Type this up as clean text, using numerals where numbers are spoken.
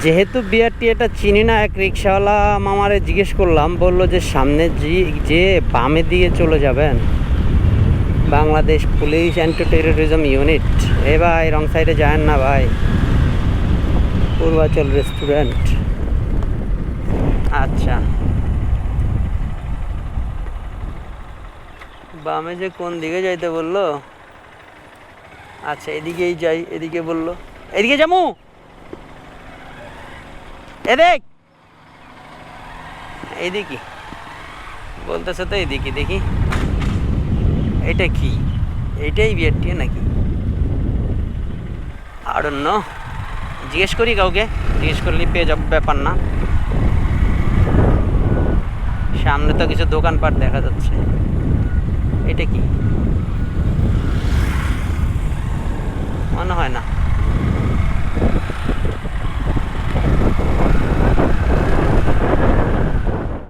যেহেতু বিআরটি এটা চিনি না, এক রিক্সাওয়ালা মামারে জিজ্ঞেস করলাম, বললো যে সামনে যে বামে দিয়ে চলে যাবেন Bangladesh police anti terrorism unit. এ ভাই রং সাইডে যায়েন না ভাই, পূর্বাচল রেস্টুরেন্ট। আচ্ছা, বামে যে কোন দিকে যাইতে বললো? আচ্ছা এদিকেই যাই, এদিকে বললো, এদিকে যাবো, এদিক এইদিকে বলতেছে তো, এদিকে দেখি এটা কি, এইটাই বিআরটি নাকি? আর অন্য জিজ্ঞেস করি কাউকে, জিজ্ঞেস করলে পেয়ে যাবো, ব্যাপার না। সামনে তো কিছু দোকানপাট দেখা যাচ্ছে, এটা কি? মনে হয় না।